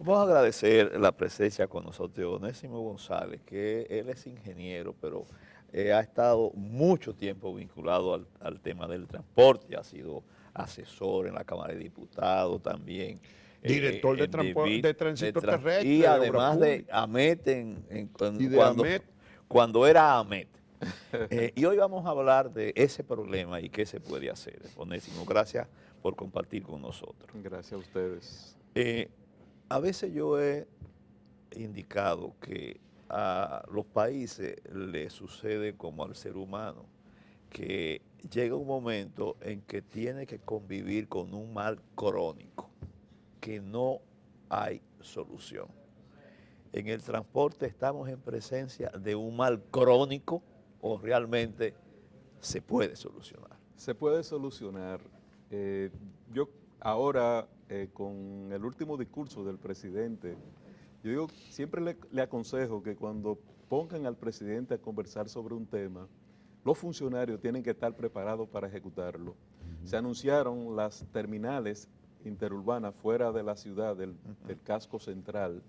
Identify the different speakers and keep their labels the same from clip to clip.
Speaker 1: Vamos a agradecer la presencia con nosotros de Onésimo González, que él es ingeniero, pero ha estado mucho tiempo vinculado al tema del transporte, ha sido asesor en la Cámara de Diputados también.
Speaker 2: Director de Tránsito Terrestre,
Speaker 1: y
Speaker 2: de
Speaker 1: además
Speaker 2: Obras
Speaker 1: de
Speaker 2: Públicas.
Speaker 1: AMET
Speaker 2: Y de AMET.
Speaker 1: cuando era AMET. Y hoy vamos a hablar de ese problema y qué se puede hacer. Onésimo, gracias por compartir con nosotros.
Speaker 3: Gracias a ustedes.
Speaker 1: A veces yo he indicado que a los países les sucede como al ser humano, que llega un momento en que tiene que convivir con un mal crónico, que no hay solución. En el transporte estamos en presencia de un mal crónico o realmente se puede solucionar.
Speaker 3: Se puede solucionar. Yo ahora, con el último discurso del presidente, yo digo, siempre le aconsejo que cuando pongan al presidente a conversar sobre un tema, los funcionarios tienen que estar preparados para ejecutarlo. Se anunciaron las terminales interurbanas fuera de la ciudad, del casco central,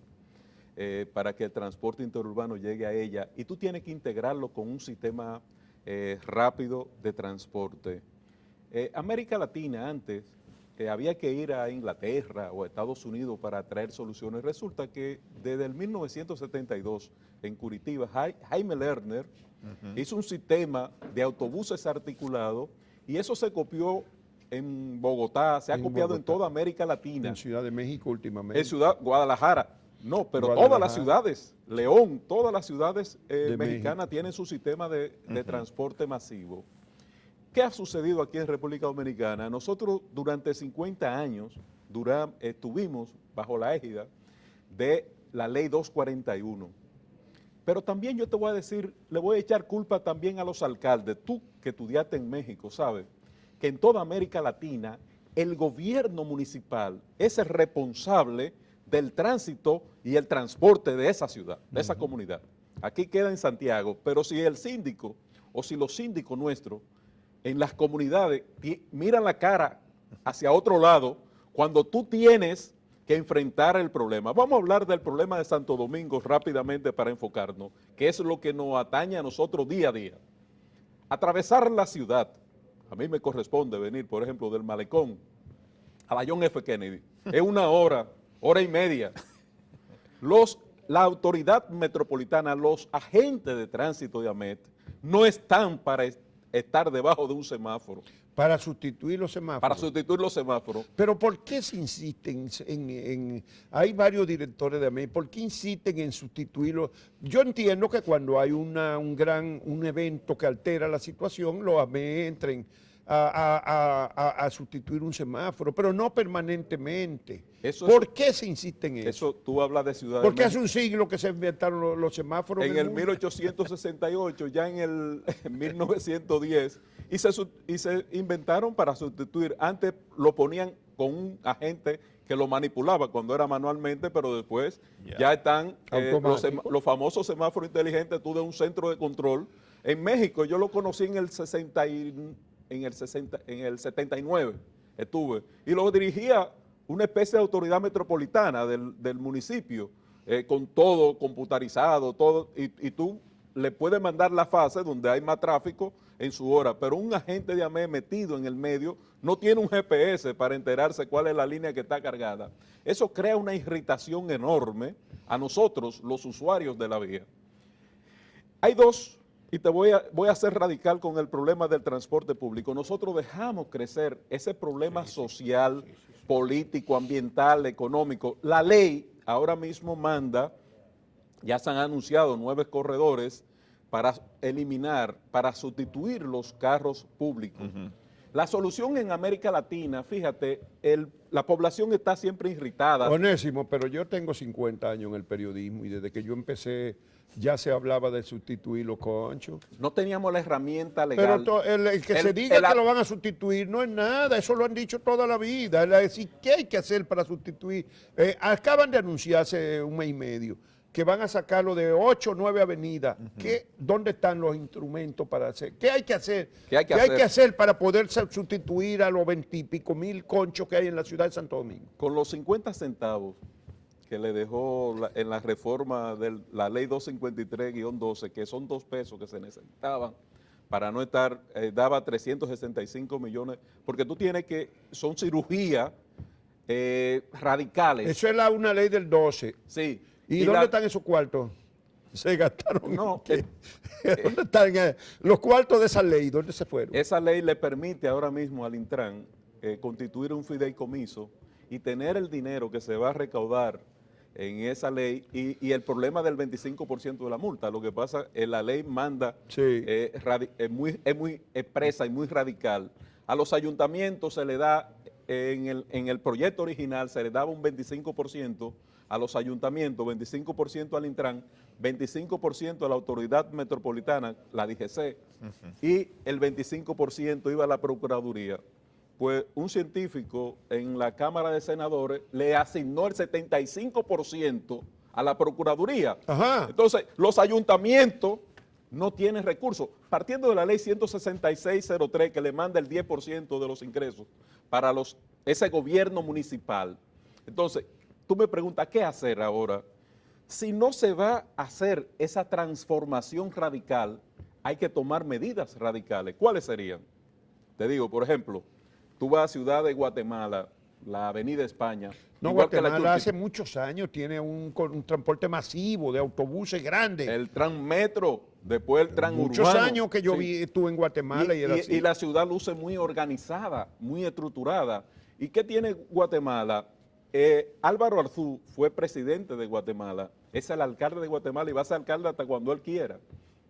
Speaker 3: para que el transporte interurbano llegue a ella, y tú tienes que integrarlo con un sistema rápido de transporte. América Latina antes había que ir a Inglaterra o a Estados Unidos para traer soluciones. Resulta que desde el 1972 en Curitiba, Jaime Lerner hizo un sistema de autobuses articulados y eso se copió en Bogotá, se ha copiado en toda América Latina.
Speaker 2: En Ciudad de México últimamente.
Speaker 3: En Guadalajara. No, pero todas las ciudades, León, todas las ciudades mexicanas tienen su sistema de transporte masivo. ¿Qué ha sucedido aquí en República Dominicana? Nosotros durante 50 años estuvimos bajo la égida de la ley 241. Pero también yo te voy a decir, le voy a echar culpa también a los alcaldes. Tú que estudiaste en México, sabes que en toda América Latina el gobierno municipal es el responsable del tránsito y el transporte de esa ciudad, de esa comunidad. Aquí queda en Santiago, pero si el síndico o si los síndicos nuestros en las comunidades miran la cara hacia otro lado cuando tú tienes que enfrentar el problema. Vamos a hablar del problema de Santo Domingo rápidamente para enfocarnos, que es lo que nos atañe a nosotros día a día. Atravesar la ciudad, a mí me corresponde venir, por ejemplo, del Malecón a la John F. Kennedy, es una hora y media. La autoridad metropolitana, los agentes de tránsito de AMET, no están para estar debajo de un semáforo.
Speaker 2: Para sustituir los semáforos.
Speaker 3: Para sustituir los semáforos.
Speaker 2: Pero ¿por qué se insisten hay varios directores de AMET, ¿por qué insisten en sustituirlo? Yo entiendo que cuando hay un evento que altera la situación, los AMET entren a sustituir un semáforo, pero no permanentemente. ¿Por qué se insiste en eso?
Speaker 3: Eso tú hablas de Ciudad de
Speaker 2: Porque
Speaker 3: México.
Speaker 2: hace un siglo que se inventaron los semáforos.
Speaker 3: En el 1868, ya en el 1910, y se inventaron para sustituir. Antes lo ponían con un agente que lo manipulaba cuando era manualmente, pero después ya están los famosos semáforos inteligentes, tú de un centro de control. En México yo lo conocí en el 79 estuve, y lo dirigía una especie de autoridad metropolitana del municipio, con todo computarizado, todo, y tú le puedes mandar la fase donde hay más tráfico en su hora, pero un agente de AMET metido en el medio no tiene un GPS para enterarse cuál es la línea que está cargada. Eso crea una irritación enorme a nosotros, los usuarios de la vía. Hay dos, y te voy a ser radical con el problema del transporte público. Nosotros dejamos crecer ese problema social, político, ambiental, económico. La ley ahora mismo manda, ya se han anunciado 9 corredores para eliminar, para sustituir los carros públicos. La solución en América Latina, fíjate, la población está siempre irritada.
Speaker 2: Onésimo, pero yo tengo 50 años en el periodismo y desde que yo empecé ya se hablaba de sustituir los conchos.
Speaker 3: No teníamos la herramienta legal.
Speaker 2: Pero el que se diga que lo van a sustituir no es nada, eso lo han dicho toda la vida. Es decir, ¿qué hay que hacer para sustituir? Acaban de anunciar hace un mes y medio que van a sacarlo de 8 o 9 avenidas. ¿Dónde están los instrumentos para hacer? ¿Qué hay que hacer? ¿Qué hay que hacer para poder sustituir a los 20 y pico mil conchos que hay en la ciudad de Santo Domingo?
Speaker 3: Con los 50 centavos que le dejó en la reforma de la ley 253-12, que son 2 pesos que se necesitaban para no estar, daba 365 millones, porque tú tienes que, son cirugías radicales.
Speaker 2: Eso es una ley del 12.
Speaker 3: Sí.
Speaker 2: ¿Y dónde están esos cuartos? Se gastaron.
Speaker 3: No.
Speaker 2: ¿Dónde están los cuartos de esa ley? ¿Dónde se fueron?
Speaker 3: Esa ley le permite ahora mismo al Intran constituir un fideicomiso y tener el dinero que se va a recaudar en esa ley y el problema del 25% de la multa. Lo que pasa es la ley manda,
Speaker 2: Sí.
Speaker 3: es muy expresa y muy radical. A los ayuntamientos se le da, en el proyecto original se le daba un 25% a los ayuntamientos, 25% al Intran, 25% a la autoridad metropolitana, la DGC, y el 25% iba a la Procuraduría. Pues un científico en la Cámara de Senadores le asignó el 75% a la Procuraduría.
Speaker 2: Ajá.
Speaker 3: Entonces, los ayuntamientos no tienen recursos. Partiendo de la ley 16603, que le manda el 10% de los ingresos para ese gobierno municipal. Entonces, tú me preguntas, ¿qué hacer ahora? Si no se va a hacer esa transformación radical, hay que tomar medidas radicales. ¿Cuáles serían? Te digo, por ejemplo, tú vas a Ciudad de Guatemala, la Avenida España.
Speaker 2: No, Guatemala hace muchos años tiene un transporte masivo de autobuses grandes.
Speaker 3: El Transmetro, después el Transurbano.
Speaker 2: Muchos años que yo estuve en Guatemala y era así.
Speaker 3: Y la ciudad luce muy organizada, muy estructurada. ¿Y qué tiene Guatemala? Álvaro Arzú fue presidente de Guatemala, es el alcalde de Guatemala y va a ser alcalde hasta cuando él quiera.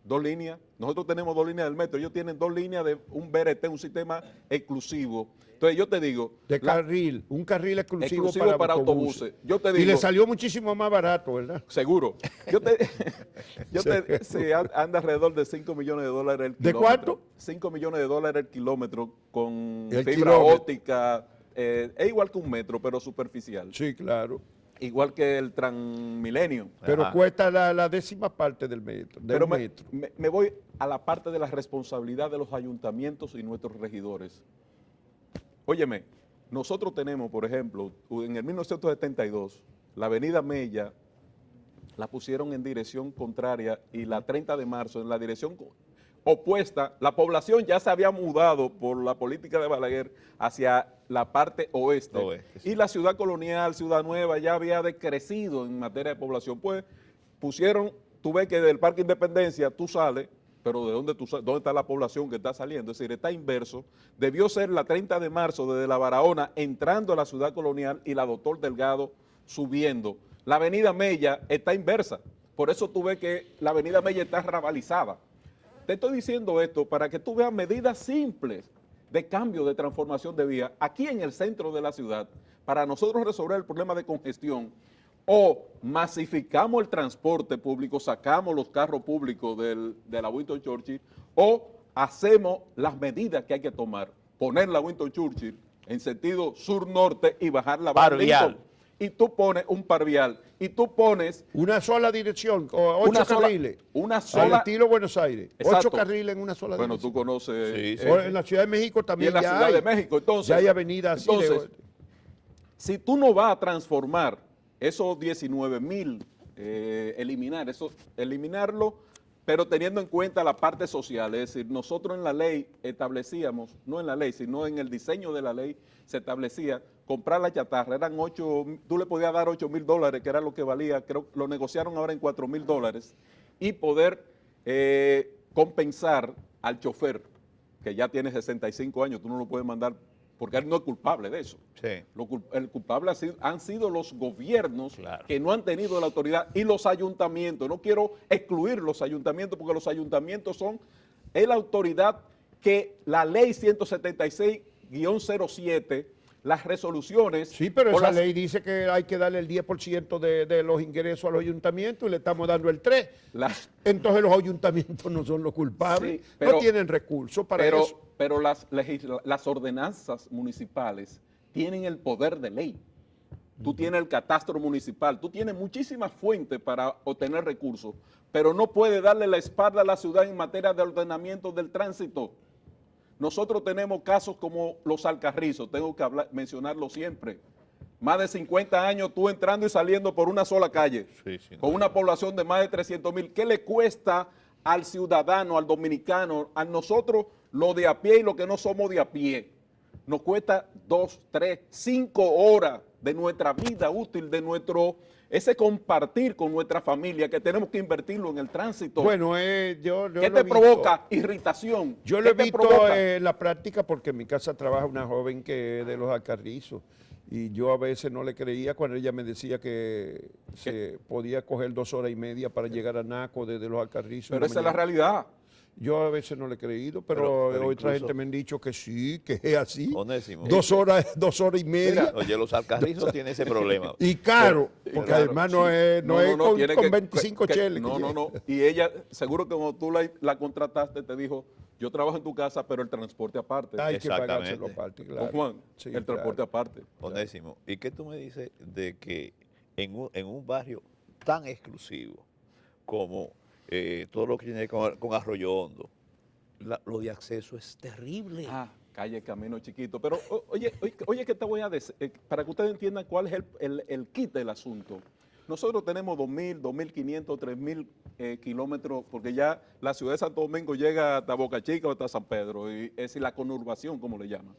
Speaker 3: 2 líneas, nosotros tenemos 2 líneas del metro, ellos tienen 2 líneas de un BRT, un sistema exclusivo. Entonces yo te digo...
Speaker 2: un carril exclusivo
Speaker 3: para autobuses. Yo te digo,
Speaker 2: y le salió muchísimo más barato, ¿verdad?
Speaker 3: Seguro. Se anda alrededor de $5 millones el kilómetro.
Speaker 2: ¿De cuánto?
Speaker 3: $5 millones el kilómetro con
Speaker 2: El
Speaker 3: fibra
Speaker 2: kilómetro.
Speaker 3: óptica. Es igual que un metro, pero superficial.
Speaker 2: Sí, claro.
Speaker 3: Igual que el Transmilenio.
Speaker 2: Pero
Speaker 1: Ajá.
Speaker 2: cuesta la 10ª parte del metro.
Speaker 3: Pero me voy a la parte de la responsabilidad de los ayuntamientos y nuestros regidores. Óyeme, nosotros tenemos, por ejemplo, en el 1972, la avenida Mella la pusieron en dirección contraria y la 30 de marzo en la dirección opuesta. La población ya se había mudado por la política de Balaguer hacia la parte oeste.
Speaker 1: Sí.
Speaker 3: Y la ciudad colonial, Ciudad Nueva, ya había decrecido en materia de población. Pues pusieron, tú ves que del Parque Independencia tú sales, pero ¿de dónde está la población que está saliendo? Es decir, está inverso. Debió ser la 30 de marzo desde la Barahona entrando a la ciudad colonial y la Doctor Delgado subiendo. La avenida Mella está inversa. Por eso tú ves que la avenida Mella está rabalizada. Te estoy diciendo esto para que tú veas medidas simples de cambio, de transformación de vía aquí en el centro de la ciudad para nosotros resolver el problema de congestión. O masificamos el transporte público, sacamos los carros públicos de la Winston Churchill, o hacemos las medidas que hay que tomar. Poner la Winston Churchill en sentido sur-norte y bajar la
Speaker 1: Parvial.
Speaker 3: Y tú pones un parvial, y tú pones...
Speaker 2: Una sola dirección, o 8 carriles.
Speaker 3: Una
Speaker 2: Al
Speaker 3: sola...
Speaker 2: estilo Buenos Aires.
Speaker 3: Exacto.
Speaker 2: 8 carriles en una sola
Speaker 3: Bueno,
Speaker 2: dirección.
Speaker 3: tú conoces...
Speaker 1: Sí,
Speaker 2: O en la Ciudad de México
Speaker 3: y
Speaker 2: también
Speaker 3: en la
Speaker 2: ya
Speaker 3: Ciudad
Speaker 2: hay.
Speaker 3: de México. Entonces,
Speaker 2: Ya hay avenidas así.
Speaker 3: entonces, si tú no vas a transformar esos 19,000, eliminarlo, pero teniendo en cuenta la parte social, es decir, nosotros en la ley establecíamos, no en la ley, sino en el diseño de la ley, se establecía comprar la chatarra, eran tú le podías dar $8,000, que era lo que valía, creo que lo negociaron ahora en $4,000, y poder compensar al chofer, que ya tiene 65 años, tú no lo puedes mandar, porque él no es culpable de eso.
Speaker 1: Sí.
Speaker 3: El culpable han sido los gobiernos,
Speaker 1: Claro.
Speaker 3: que no han tenido la autoridad, y los ayuntamientos. No quiero excluir los ayuntamientos, porque los ayuntamientos es la autoridad que la ley 176-07, las resoluciones...
Speaker 2: Sí, pero
Speaker 3: o
Speaker 2: esa
Speaker 3: las-
Speaker 2: ley dice que hay que darle el 10% de los ingresos a los ayuntamientos y le estamos dando el 3%.
Speaker 3: las-
Speaker 2: Entonces los ayuntamientos no son los culpables,
Speaker 3: Sí, pero-
Speaker 2: no tienen recursos para eso.
Speaker 3: Pero las ordenanzas municipales tienen el poder de ley. Tú tienes el catastro municipal, tú tienes muchísimas fuentes para obtener recursos, pero no puedes darle la espalda a la ciudad en materia de ordenamiento del tránsito. Nosotros tenemos casos como los Alcarrizos, tengo que mencionarlo siempre. más de 50 años tú entrando y saliendo por una sola calle,
Speaker 1: Sí, sí,
Speaker 3: con
Speaker 1: no,
Speaker 3: una población de más de 300,000. ¿Qué le cuesta al ciudadano, al dominicano, a nosotros, lo de a pie y lo que no somos de a pie? Nos cuesta 2, 3, 5 horas de nuestra vida útil, de ese compartir con nuestra familia, que tenemos que invertirlo en el tránsito.
Speaker 2: Bueno, yo
Speaker 3: ¿Qué
Speaker 2: lo
Speaker 3: te
Speaker 2: he visto.
Speaker 3: provoca? Irritación.
Speaker 2: Yo lo
Speaker 3: ¿Qué
Speaker 2: he
Speaker 3: te
Speaker 2: visto
Speaker 3: provoca?
Speaker 2: en la práctica porque en mi casa trabaja una joven que es de los Alcarrizos y yo a veces no le creía cuando ella me decía que se podía coger 2 horas y media para llegar a Naco desde los Alcarrizos.
Speaker 3: Pero esa es la realidad.
Speaker 2: Yo a veces no le he creído,
Speaker 1: Pero
Speaker 2: pero otra
Speaker 1: incluso-
Speaker 2: gente me han dicho que sí, que es así.
Speaker 1: Onésimo.
Speaker 2: 2 horas, 2 horas y media.
Speaker 3: Mira,
Speaker 1: Oye, los Alcarrizos tienen ese problema.
Speaker 2: Y caro, porque
Speaker 3: Claro,
Speaker 2: además no
Speaker 3: sí.
Speaker 2: es con,
Speaker 3: tiene
Speaker 2: con
Speaker 3: que-
Speaker 2: 25 cheles.
Speaker 3: No,
Speaker 2: que
Speaker 3: no,
Speaker 2: llega.
Speaker 3: no. Y ella, seguro que cuando tú la contrataste, te dijo, yo trabajo en tu casa, pero el transporte aparte.
Speaker 2: Hay que
Speaker 1: Exactamente.
Speaker 2: pagárselo aparte,
Speaker 3: ¿No,
Speaker 2: claro.
Speaker 3: Juan?
Speaker 2: Sí,
Speaker 3: el transporte
Speaker 2: claro.
Speaker 3: aparte.
Speaker 1: Onésimo, ¿y qué tú me dices de que en un barrio tan exclusivo como todo lo que tiene con Arroyo Hondo, lo de acceso es terrible?
Speaker 3: Ah, calle Camino Chiquito. Pero oye, ¿qué te voy a decir? Para que ustedes entiendan cuál es el kit del asunto. Nosotros tenemos 2.000, 2.500, 3.000 kilómetros, porque ya la ciudad de Santo Domingo llega hasta Boca Chica o hasta San Pedro, y es decir, la conurbación, como le llaman.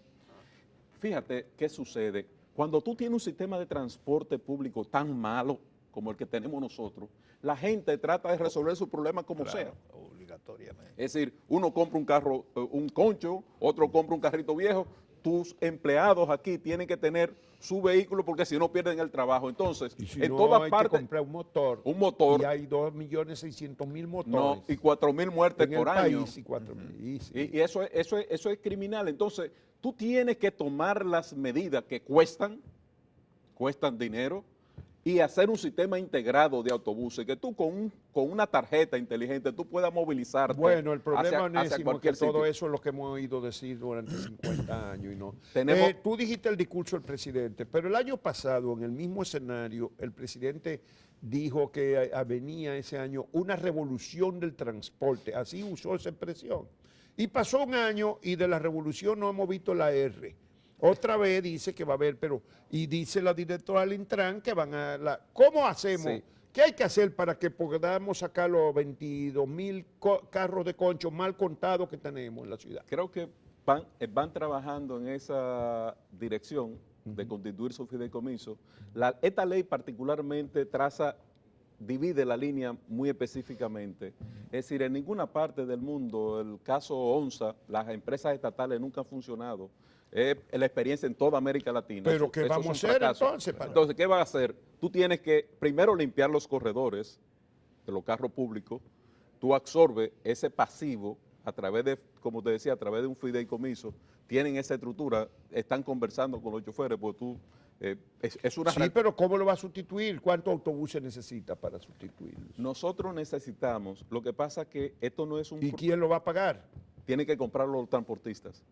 Speaker 3: Fíjate qué sucede. Cuando tú tienes un sistema de transporte público tan malo como el que tenemos nosotros, la gente trata de resolver sus problemas como
Speaker 1: Claro,
Speaker 3: sea.
Speaker 1: obligatoriamente.
Speaker 3: Es decir, uno compra un carro, un concho, otro compra un carrito viejo. Tus empleados aquí tienen que tener su vehículo porque si no pierden el trabajo. Entonces,
Speaker 2: Y si
Speaker 3: en
Speaker 2: no,
Speaker 3: todas
Speaker 2: hay
Speaker 3: partes,
Speaker 2: que comprar un motor.
Speaker 3: un motor,
Speaker 2: Y hay 2.600.000
Speaker 3: no,
Speaker 2: motores.
Speaker 3: y 4.000 muertes
Speaker 2: en el
Speaker 3: por año.
Speaker 2: país y 4.000. Y sí.
Speaker 3: Y eso es criminal. Entonces, tú tienes que tomar las medidas que cuestan dinero, y hacer un sistema integrado de autobuses, que tú con una tarjeta inteligente tú puedas movilizarte.
Speaker 2: Bueno, el problema,
Speaker 3: hacia
Speaker 2: Onésimo, es que
Speaker 3: cualquier
Speaker 2: todo
Speaker 3: sitio.
Speaker 2: eso es lo que hemos oído decir durante 50 años y no.
Speaker 3: Tenemos-
Speaker 2: Tú dijiste el discurso del presidente, pero el año pasado, en el mismo escenario, el presidente dijo que venía ese año una revolución del transporte, así usó esa expresión. Y pasó un año y de la revolución no hemos visto la R. Otra vez dice que va a haber, y dice la directora del Intran que van a... ¿Cómo hacemos?
Speaker 3: Sí.
Speaker 2: ¿Qué hay que hacer para que podamos sacar los 22.000 carros de concho mal contados que tenemos en la ciudad?
Speaker 3: Creo que van trabajando en esa dirección de constituir su fideicomiso. Esta ley particularmente divide la línea muy específicamente. Es decir, en ninguna parte del mundo, el caso ONSA, las empresas estatales nunca han funcionado. Es la experiencia en toda América Latina.
Speaker 2: Pero ¿qué
Speaker 3: Eso
Speaker 2: vamos
Speaker 3: es un
Speaker 2: a hacer
Speaker 3: fracaso.
Speaker 2: entonces?
Speaker 3: Entonces, ¿qué vas a hacer? Tú tienes que primero limpiar los corredores de los carros públicos. Tú absorbes ese pasivo a través de, como te decía, a través de un fideicomiso. Tienen esa estructura, están conversando con los choferes, porque tú, es una...
Speaker 2: Sí, pero ¿cómo lo va a sustituir? ¿Cuántos autobuses necesita para sustituirlos?
Speaker 3: Nosotros necesitamos, lo que pasa es que esto no es un...
Speaker 2: ¿Y quién lo va a pagar?
Speaker 3: Tienen que comprarlo los transportistas.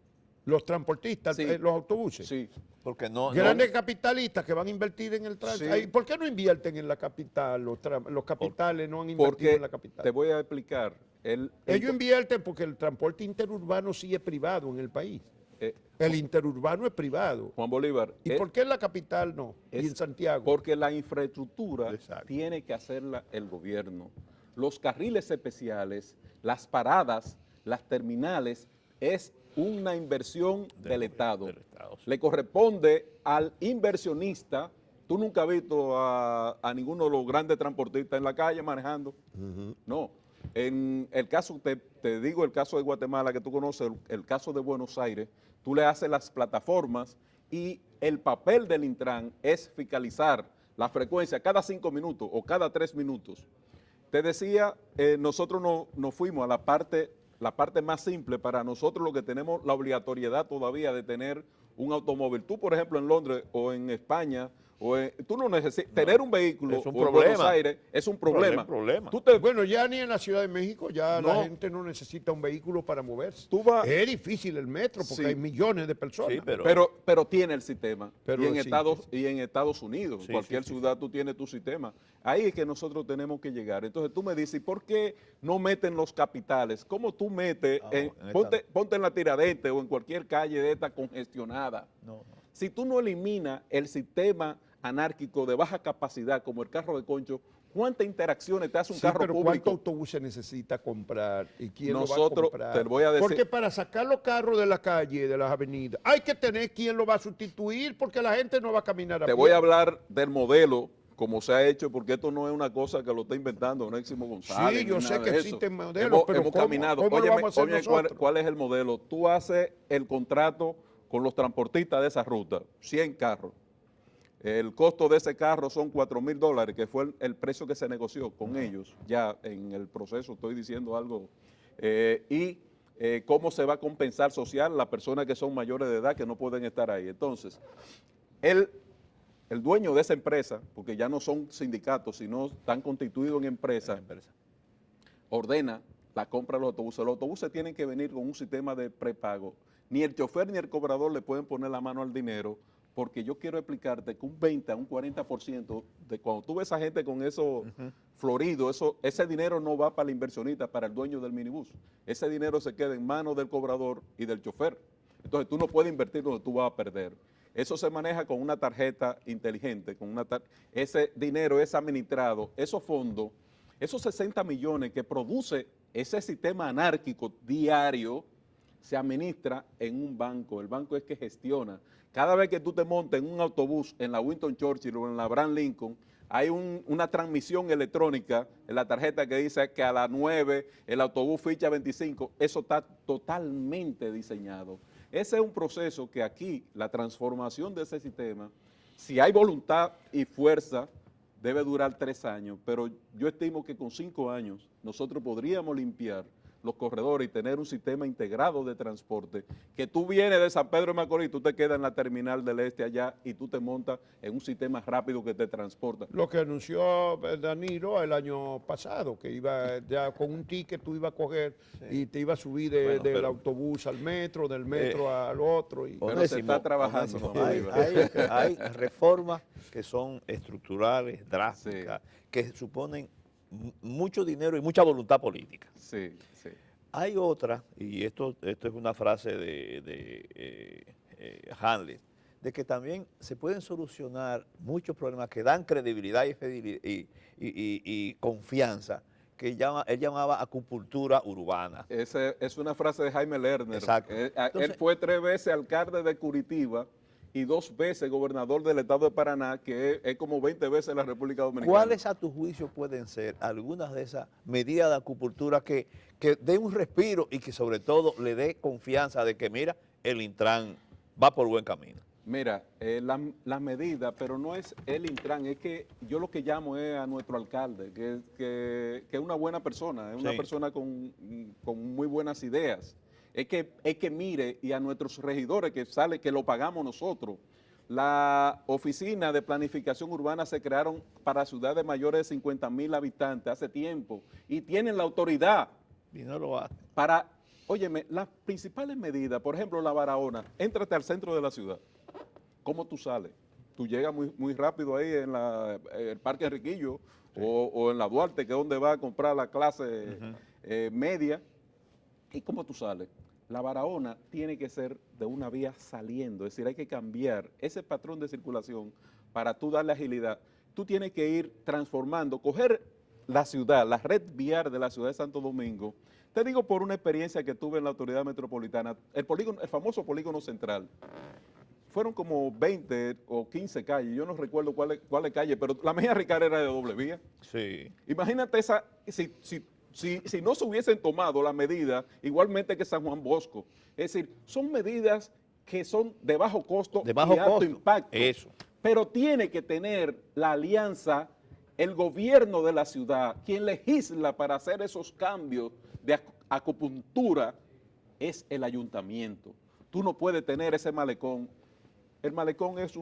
Speaker 2: Los transportistas,
Speaker 3: Sí.
Speaker 2: los autobuses.
Speaker 3: Sí.
Speaker 1: Porque no,
Speaker 2: Grandes capitalistas que van a invertir en el tránsito.
Speaker 3: Sí.
Speaker 2: ¿Por qué no invierten en la capital? Los capitales no han invertido
Speaker 3: Porque
Speaker 2: en la capital.
Speaker 3: te voy a explicar.
Speaker 2: Ellos invierten porque el transporte interurbano sí es privado en el país.
Speaker 3: eh,
Speaker 2: El interurbano es privado.
Speaker 3: Juan Bolívar.
Speaker 2: ¿Y por qué en la capital no? Y en Santiago.
Speaker 3: Porque la infraestructura
Speaker 1: Exacto.
Speaker 3: tiene que hacerla el gobierno. Los carriles especiales, las paradas, las terminales, es una inversión del Estado.
Speaker 1: del Estado, sí.
Speaker 3: Le corresponde al inversionista. Tú nunca has visto a ninguno de los grandes transportistas en la calle manejando. No. En el caso, te digo el caso de Guatemala que tú conoces, el caso de Buenos Aires, tú le haces las plataformas y el papel del Intran es fiscalizar la frecuencia cada 5 minutos o cada 3 minutos. Te decía, nosotros nos fuimos a la parte más simple. Para nosotros lo que tenemos la obligatoriedad todavía de tener un automóvil. Tú, por ejemplo, en Londres o en España, tú no necesitas tener un vehículo
Speaker 1: es un
Speaker 3: o en
Speaker 1: problema.
Speaker 3: Buenos Aires, es un problema.
Speaker 1: Problema.
Speaker 2: Bueno, ya ni en la Ciudad de México, ya
Speaker 3: No.
Speaker 2: la gente no necesita un vehículo para moverse.
Speaker 3: Tú vas-
Speaker 2: Es difícil el metro porque
Speaker 3: Sí.
Speaker 2: hay millones de personas.
Speaker 1: Sí,
Speaker 3: Pero tiene el sistema.
Speaker 2: Pero
Speaker 3: y, en
Speaker 2: sí.
Speaker 3: Estados Unidos,
Speaker 1: Sí,
Speaker 3: cualquier
Speaker 1: sí, sí.
Speaker 3: ciudad tú tienes tu sistema. Ahí es que nosotros tenemos que llegar. Entonces tú me dices, ¿por qué no meten los capitales? ¿Cómo tú metes?
Speaker 1: En
Speaker 3: Ponte en la Tiradentes o en cualquier calle de esta congestionada.
Speaker 1: No, no.
Speaker 3: Si tú no eliminas el sistema anárquico de baja capacidad como el carro de concho, ¿cuántas interacciones te hace un carro
Speaker 2: pero
Speaker 3: público?
Speaker 2: ¿cuántos autobuses necesita comprar y quién
Speaker 3: Nosotros,
Speaker 2: lo va a comprar?
Speaker 3: te voy a decir,
Speaker 2: porque para sacar los carros de la calle, de las avenidas, hay que tener quién lo va a sustituir porque la gente no va a caminar a
Speaker 3: te
Speaker 2: pie.
Speaker 3: voy a hablar del modelo como se ha hecho, porque esto no es una cosa que lo está inventando Onésimo González.
Speaker 2: Sí, yo
Speaker 3: ni
Speaker 2: sé
Speaker 3: nada
Speaker 2: que
Speaker 3: de
Speaker 2: existen
Speaker 3: eso.
Speaker 2: modelos, pero
Speaker 3: hemos
Speaker 2: ¿cómo?
Speaker 3: caminado.
Speaker 2: ¿Cómo lo
Speaker 3: Óyeme,
Speaker 2: vamos a hacer nosotros?
Speaker 3: ¿cuál es el modelo? Tú haces el contrato con los transportistas de esa ruta, 100 carros. El costo de ese carro son $4,000, que fue el precio que se negoció con ellos. Ya en el proceso estoy diciendo algo. Cómo se va a compensar social las personas que son mayores de edad que no pueden estar ahí. Entonces, el dueño de esa empresa, porque ya no son sindicatos, sino están constituidos en empresas, ordena la compra de los autobuses. Los autobuses tienen que venir con un sistema de prepago. Ni el chofer ni el cobrador le pueden poner la mano al dinero, porque yo quiero explicarte que un 20 a un 40% de cuando tú ves a gente con eso florido, ese dinero no va para el inversionista, para el dueño del minibús. Ese dinero se queda en manos del cobrador y del chofer. Entonces tú no puedes invertir donde tú vas a perder. Eso se maneja con una tarjeta inteligente, ese dinero es administrado, esos fondos, esos 60 millones que produce ese sistema anárquico diario, se administra en un banco. El banco es que gestiona. Cada vez que tú te montas en un autobús en la Winston Churchill o en la Abraham Lincoln, hay una transmisión electrónica en la tarjeta que dice que a las 9 el autobús ficha 25. Eso está totalmente diseñado. Ese es un proceso que aquí, la transformación de ese sistema, si hay voluntad y fuerza, debe durar 3 años, pero yo estimo que con 5 años nosotros podríamos limpiar los corredores y tener un sistema integrado de transporte, que tú vienes de San Pedro de Macorís, tú te quedas en la terminal del este allá y tú te montas en un sistema rápido que te transporta.
Speaker 2: Lo que anunció Danilo el año pasado, que iba ya con un ticket tú ibas a coger y te iba a subir del autobús al metro, del metro al otro.
Speaker 3: Pero se está trabajando.
Speaker 1: Hay reformas que son estructurales, drásticas, que suponen mucho dinero y mucha voluntad política.
Speaker 3: Sí, sí.
Speaker 1: Hay otra, y esto es una frase de Hamlet, de que también se pueden solucionar muchos problemas que dan credibilidad y confianza, que él llamaba acupuntura urbana.
Speaker 3: Esa es una frase de Jaime Lerner.
Speaker 1: Exacto.
Speaker 3: Él fue 3 veces alcalde de Curitiba y 2 veces gobernador del estado de Paraná, que es como 20 veces la República Dominicana.
Speaker 1: ¿Cuáles a tu juicio pueden ser algunas de esas medidas de acupuntura que den un respiro y que sobre todo le dé confianza de que, mira, el Intran va por buen camino?
Speaker 3: Mira, la medida, pero no es el Intran, es que yo lo que llamo es a nuestro alcalde, que es una buena persona, es una persona con muy buenas ideas. Es que mire, y a nuestros regidores que lo pagamos nosotros. La oficina de planificación urbana se crearon para ciudades mayores de 50,000 habitantes hace tiempo y tienen la autoridad.
Speaker 1: Y no lo hacen.
Speaker 3: Para, óyeme, las principales medidas, por ejemplo, la Barahona, éntrate al centro de la ciudad. ¿Cómo tú sales? Tú llegas muy rápido ahí en el Parque Enriquillo o en la Duarte, que es donde va a comprar la clase media. ¿Y cómo tú sales? La Barahona tiene que ser de una vía saliendo, es decir, hay que cambiar ese patrón de circulación para tú darle agilidad. Tú tienes que ir transformando, coger la ciudad, la red vial de la ciudad de Santo Domingo. Te digo por una experiencia que tuve en la autoridad metropolitana, el famoso polígono central. Fueron como 20 o 15 calles, yo no recuerdo cuál calle, pero la Mejía Ricard era de doble vía.
Speaker 1: Sí.
Speaker 3: Imagínate si no se hubiesen tomado la medida, igualmente que San Juan Bosco. Es decir, son medidas que son de bajo costo y alto impacto.
Speaker 1: Eso.
Speaker 3: Pero tiene que tener la alianza, el gobierno de la ciudad, quien legisla para hacer esos cambios de acupuntura, es el ayuntamiento. Tú no puedes tener ese malecón. El malecón es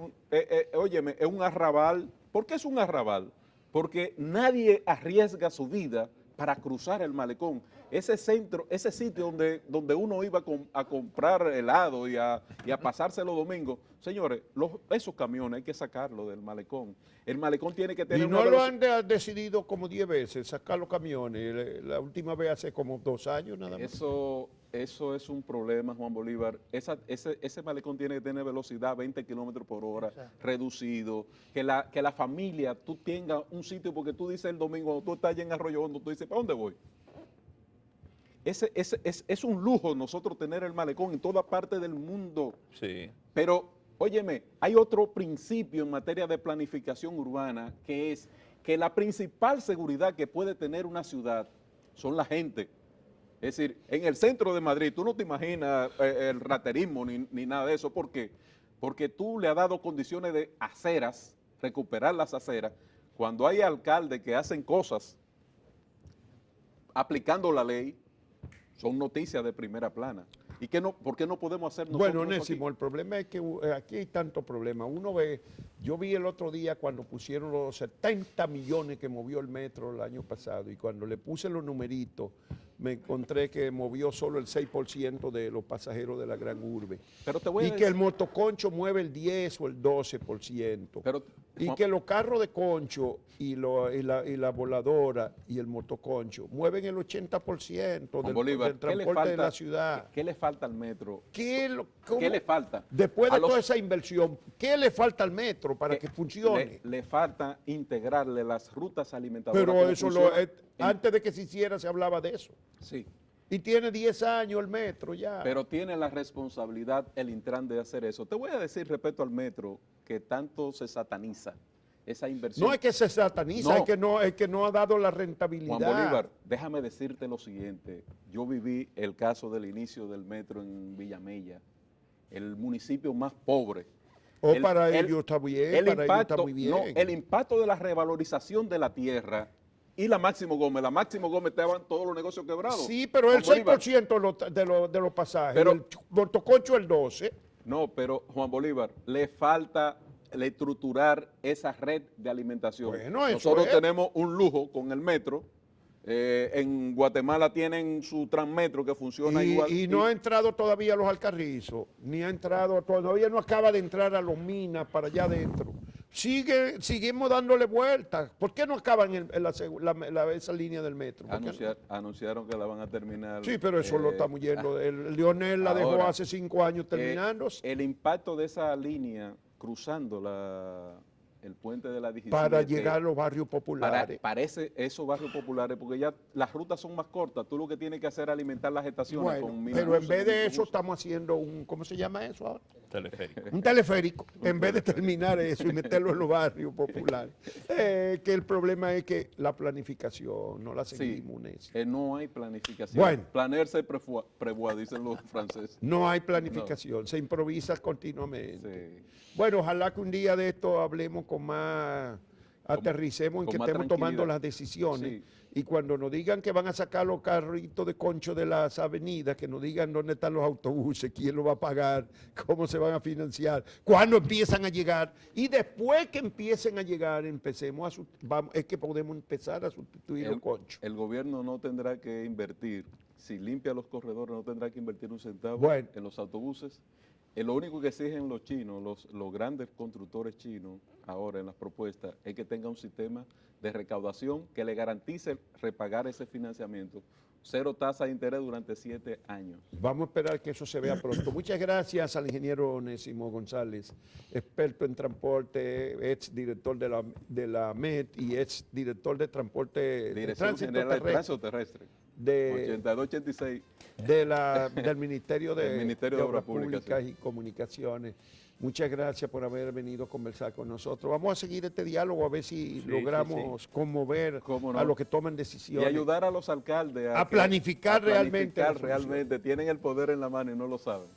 Speaker 3: óyeme, es un arrabal. ¿Por qué es un arrabal? Porque nadie arriesga su vida para cruzar el malecón. Ese sitio donde uno iba a comprar helado y a pasarse los domingos, señores, esos camiones hay que sacarlos del malecón. El malecón tiene que tener...
Speaker 2: Y no lo han decidido como 10 veces, sacar los camiones. La última vez hace como 2 años nada más.
Speaker 3: Eso es un problema, Juan Bolívar. Ese malecón tiene que tener velocidad 20 kilómetros por hora, reducido. Que la familia, tú tengas un sitio, porque tú dices el domingo, cuando tú estás allá en Arroyo Hondo, tú dices, ¿para dónde voy? Es un lujo nosotros tener el malecón en toda parte del mundo.
Speaker 1: Sí.
Speaker 3: Pero, óyeme, hay otro principio en materia de planificación urbana, que es que la principal seguridad que puede tener una ciudad son la gente. Es decir, en el centro de Madrid, tú no te imaginas el raterismo ni nada de eso. ¿Por qué? Porque tú le has dado condiciones de aceras, recuperar las aceras, cuando hay alcaldes que hacen cosas aplicando la ley, son noticias de primera plana. ¿Y por qué no podemos hacer nosotros?
Speaker 2: Bueno, Onésimo, el problema es que aquí hay tanto problema. Uno ve, yo vi el otro día cuando pusieron los 70 millones que movió el metro el año pasado, y cuando le puse los numeritos, me encontré que movió solo el 6% de los pasajeros de la gran urbe.
Speaker 3: Pero te voy a
Speaker 2: y que el motoconcho mueve el 10 o el 12%. Y que los carros de concho y la voladora y el motoconcho mueven el 80% del transporte de la ciudad.
Speaker 3: ¿Qué le falta al metro?
Speaker 2: ¿Qué
Speaker 3: le falta?
Speaker 2: Después de toda esa inversión, ¿qué le falta al metro para que funcione?
Speaker 3: Le falta integrarle las rutas alimentadoras.
Speaker 2: Pero eso antes de que se hiciera se hablaba de eso.
Speaker 3: Sí.
Speaker 2: Y tiene 10 años el metro ya.
Speaker 3: Pero tiene la responsabilidad el Intran de hacer eso. Te voy a decir respecto al metro, que tanto se sataniza esa inversión.
Speaker 2: No es que se sataniza, es que no ha dado la rentabilidad.
Speaker 3: Juan Bolívar, déjame decirte lo siguiente. Yo viví el caso del inicio del metro en Villamella, el municipio más pobre.
Speaker 2: Para ellos está bien, para ellos está muy bien.
Speaker 3: No, el impacto de la revalorización de la tierra y la Máximo Gómez estaban todos los negocios quebrados.
Speaker 2: Sí, pero el 6% de los pasajes, pero, el motoconcho el 12%.
Speaker 3: No, pero Juan Bolívar, le falta estructurar esa red de alimentación.
Speaker 2: Bueno,
Speaker 3: nosotros tenemos un lujo con el metro. En Guatemala tienen su Transmetro que funciona igual.
Speaker 2: Y no ha entrado todavía a los Alcarrizos, ni ha entrado, todavía no acaba de entrar a los Minas para allá adentro. Seguimos dándole vueltas. ¿Por qué no acaban esa línea del metro?
Speaker 3: Anunciaron que la van a terminar.
Speaker 2: Sí, pero eso lo estamos yendo. El Lionel la dejó hace 5 años terminándose.
Speaker 3: El impacto de esa línea cruzando el puente de la 17.
Speaker 2: Para llegar a los barrios populares.
Speaker 3: Parece esos barrios populares, porque ya las rutas son más cortas. Tú lo que tienes que hacer es alimentar las estaciones con
Speaker 2: pero en vez de eso estamos haciendo ¿cómo se llama eso ahora?
Speaker 1: Teleférico.
Speaker 2: Un teleférico, en vez de terminar eso y meterlo en los barrios populares. Que el problema es que la planificación no la seguimos.
Speaker 3: No hay planificación.
Speaker 2: Bueno.
Speaker 3: Planear se prévoir, dicen los franceses.
Speaker 2: No hay planificación, se improvisa continuamente.
Speaker 3: Sí.
Speaker 2: Bueno, ojalá que un día de esto hablemos con más, aterricemos en que estemos tomando las decisiones. Sí. Y cuando nos digan que van a sacar los carritos de concho de las avenidas, que nos digan dónde están los autobuses, quién lo va a pagar, cómo se van a financiar, cuándo empiezan a llegar. Y después que empiecen a llegar, es que podemos empezar a sustituir los conchos.
Speaker 3: El gobierno no tendrá que invertir, si limpia los corredores, no tendrá que invertir un centavo en los autobuses. Lo único que exigen los chinos, los grandes constructores chinos, ahora en las propuestas, es que tenga un sistema de recaudación que le garantice repagar ese financiamiento. 0 tasa de interés durante 7 años.
Speaker 2: Vamos a esperar que eso se vea pronto. Muchas gracias al ingeniero Onésimo González, experto en transporte, ex director de la MET y ex director de transporte
Speaker 3: Dirección General de Tránsito Terrestre. 8286
Speaker 2: del Ministerio de
Speaker 3: Obras Públicas
Speaker 2: y Comunicaciones. Muchas gracias por haber venido a conversar con nosotros. Vamos a seguir este diálogo a ver si logramos conmover a los que toman decisiones.
Speaker 3: Y ayudar a los alcaldes
Speaker 2: a planificar realmente.
Speaker 3: Tienen el poder en la mano y no lo saben.